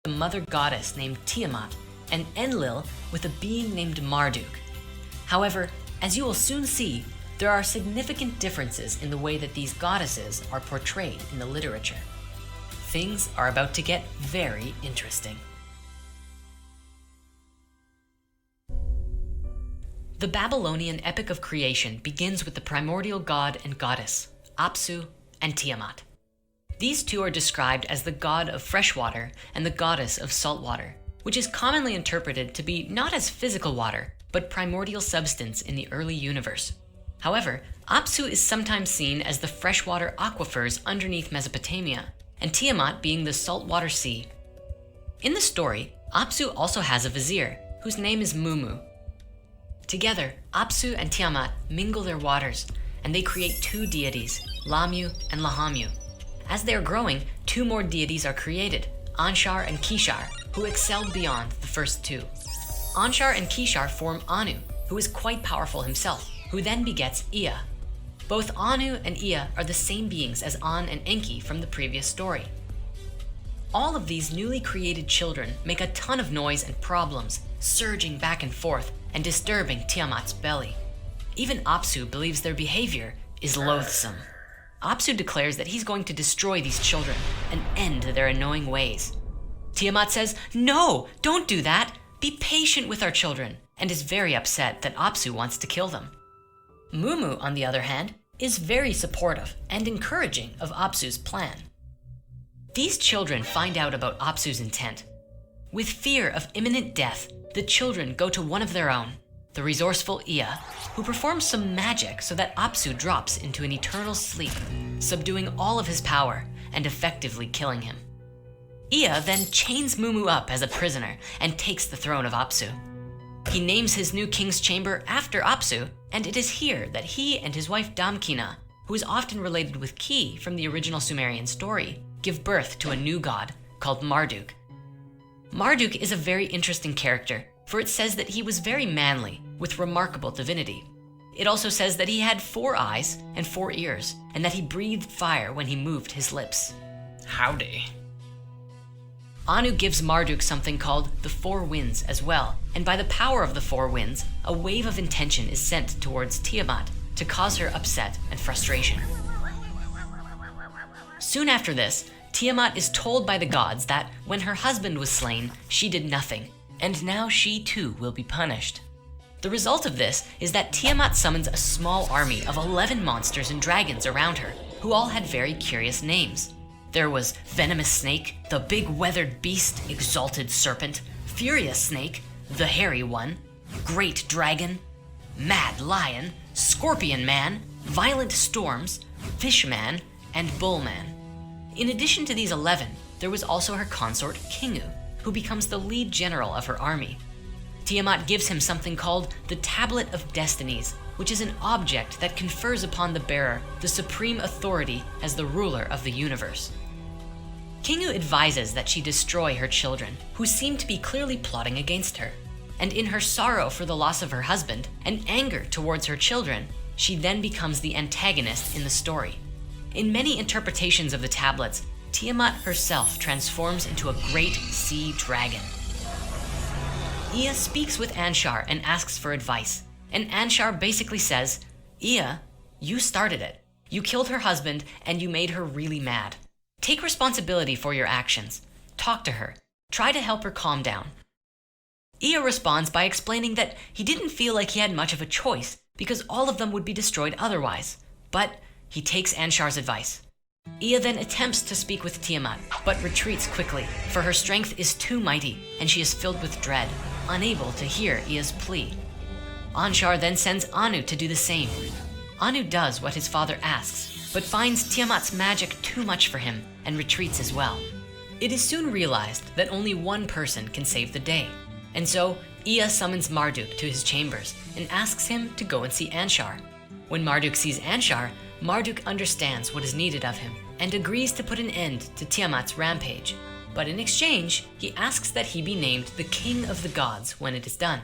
a mother goddess named Tiamat, and Enlil with a being named Marduk. However, as you will soon see, there are significant differences in the way that these goddesses are portrayed in the literature. Things are about to get very interesting. The Babylonian Epic of creation begins with the primordial god and goddess, Apsu and Tiamat. These two are described as the god of fresh water and the goddess of salt water, which is commonly interpreted to be not as physical water, but primordial substance in the early universe. However, Apsu is sometimes seen as the freshwater aquifers underneath Mesopotamia, and Tiamat being the saltwater sea. In the story, Apsu also has a vizier, whose name is Mumu. Together, Apsu and Tiamat mingle their waters, and they create two deities, Lamu and Lahamu. As they are growing, two more deities are created, Anshar and Kishar, who excelled beyond the first two. Anshar and Kishar form Anu, who is quite powerful himself, who then begets Ea. Both Anu and Ea are the same beings as An and Enki from the previous story. All of these newly created children make a ton of noise and problems, surging back and forth and disturbing Tiamat's belly. Even Apsu believes their behavior is loathsome. Apsu declares that he's going to destroy these children and end their annoying ways. Tiamat says, "No, don't do that. Be patient with our children," and is very upset that Apsu wants to kill them. Mumu, on the other hand, is very supportive and encouraging of Apsu's plan. These children find out about Apsu's intent. With fear of imminent death, the children go to one of their own, the resourceful Ea, who performs some magic so that Apsu drops into an eternal sleep, subduing all of his power and effectively killing him. Ea then chains Mumu up as a prisoner and takes the throne of Apsu. He names his new king's chamber after Apsu, and it is here that he and his wife Damkina, who is often related with Ki from the original Sumerian story, give birth to a new god called Marduk. Marduk is a very interesting character, for it says that he was very manly with remarkable divinity. It also says that he had 4 eyes and 4 ears, and that he breathed fire when he moved his lips. Howdy. Anu gives Marduk something called the 4 winds as well, and by the power of the 4 winds, a wave of intention is sent towards Tiamat to cause her upset and frustration. Soon after this, Tiamat is told by the gods that when her husband was slain, she did nothing, and now she too will be punished. The result of this is that Tiamat summons a small army of 11 monsters and dragons around her, who all had very curious names. There was Venomous Snake, the Big Weathered Beast, Exalted Serpent, Furious Snake, the Hairy One, Great Dragon, Mad Lion, Scorpion Man, Violent Storms, Fish Man, and Bull Man. In addition to these 11, there was also her consort Kingu, who becomes the lead general of her army. Tiamat gives him something called the Tablet of Destinies, which is an object that confers upon the bearer the supreme authority as the ruler of the universe. Kingu advises that she destroy her children, who seem to be clearly plotting against her. And in her sorrow for the loss of her husband and anger towards her children, she then becomes the antagonist in the story. In many interpretations of the tablets, Tiamat herself transforms into a great sea dragon. Ea speaks with Anshar and asks for advice, and Anshar basically says, "Ea, you started it. You killed her husband and you made her really mad. Take responsibility for your actions. Talk to her. Try to help her calm down." Ea responds by explaining that he didn't feel like he had much of a choice because all of them would be destroyed otherwise, but he takes Anshar's advice. Ea then attempts to speak with Tiamat, but retreats quickly, for her strength is too mighty and she is filled with dread, unable to hear Ea's plea. Anshar then sends Anu to do the same. Anu does what his father asks, but finds Tiamat's magic too much for him and retreats as well. It is soon realized that only one person can save the day, and so Ea summons Marduk to his chambers and asks him to go and see Anshar. When Marduk sees Anshar, Marduk understands what is needed of him and agrees to put an end to Tiamat's rampage. But in exchange, he asks that he be named the King of the Gods when it is done.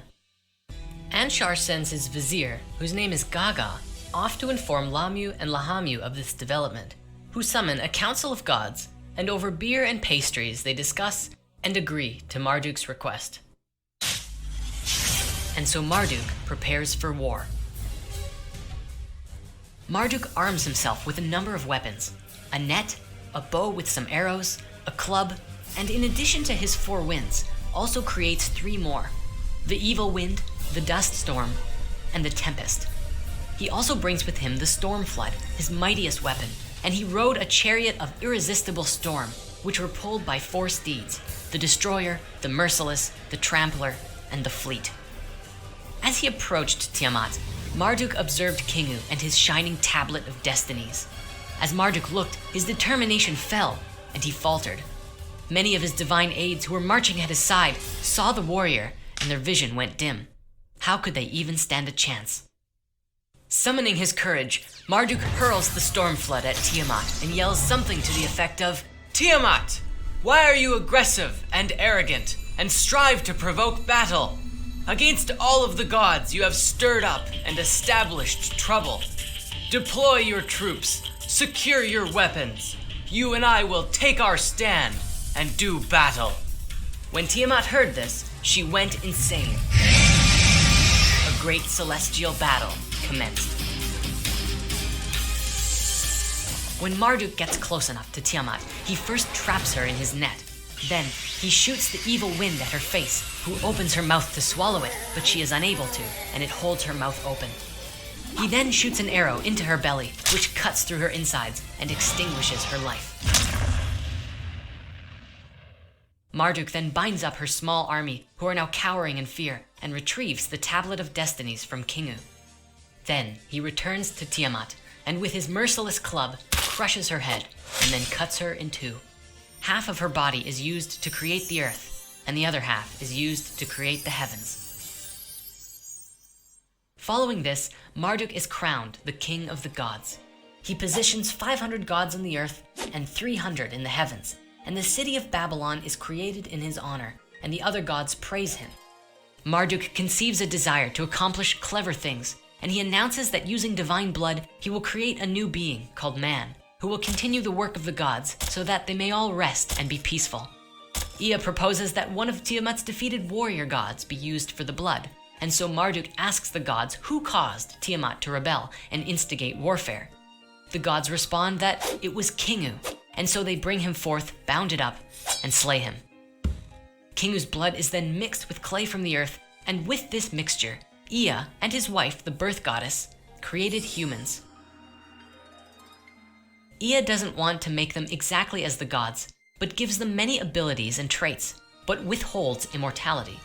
Anshar sends his vizier, whose name is Gaga, off to inform Lamu and Lahamu of this development, who summon a council of gods, and over beer and pastries they discuss and agree to Marduk's request. And so Marduk prepares for war. Marduk arms himself with a number of weapons: a net, a bow with some arrows, a club, and in addition to his 4 winds, also creates 3 more: the evil wind, the dust storm, and the tempest. He also brings with him the storm flood, his mightiest weapon, and he rode a chariot of irresistible storm, which were pulled by 4 steeds: the destroyer, the merciless, the trampler, and the fleet. As he approached Tiamat, Marduk observed Kingu and his shining Tablet of Destinies. As Marduk looked, his determination fell, and he faltered. Many of his divine aides who were marching at his side saw the warrior, and their vision went dim. How could they even stand a chance? Summoning his courage, Marduk hurls the storm flood at Tiamat and yells something to the effect of, "Tiamat, why are you aggressive and arrogant and strive to provoke battle? Against all of the gods you have stirred up and established trouble. Deploy your troops, secure your weapons. You and I will take our stand and do battle." When Tiamat heard this, she went insane. A great celestial battle commenced. When Marduk gets close enough to Tiamat, he first traps her in his net. Then, he shoots the evil wind at her face, who opens her mouth to swallow it, but she is unable to, and it holds her mouth open. He then shoots an arrow into her belly, which cuts through her insides and extinguishes her life. Marduk then binds up her small army, who are now cowering in fear, and retrieves the Tablet of Destinies from Kingu. Then, he returns to Tiamat, and with his merciless club, crushes her head, and then cuts her in 2. Half of her body is used to create the earth, and the other half is used to create the heavens. Following this, Marduk is crowned the king of the gods. He positions 500 gods on the earth and 300 in the heavens, and the city of Babylon is created in his honor, and the other gods praise him. Marduk conceives a desire to accomplish clever things, and he announces that using divine blood, he will create a new being called man, who will continue the work of the gods so that they may all rest and be peaceful. Ea proposes that one of Tiamat's defeated warrior gods be used for the blood, and so Marduk asks the gods who caused Tiamat to rebel and instigate warfare. The gods respond that it was Kingu, and so they bring him forth, bounded up, and slay him. Kingu's blood is then mixed with clay from the earth, and with this mixture, Ea and his wife, the birth goddess, created humans. Ea doesn't want to make them exactly as the gods, but gives them many abilities and traits, but withholds immortality.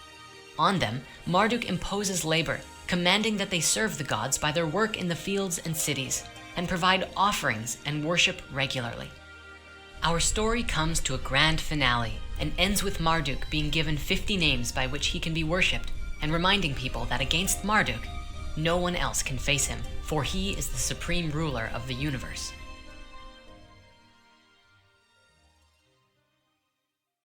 On them, Marduk imposes labor, commanding that they serve the gods by their work in the fields and cities, and provide offerings and worship regularly. Our story comes to a grand finale and ends with Marduk being given 50 names by which he can be worshipped, and reminding people that against Marduk, no one else can face him, for he is the supreme ruler of the universe.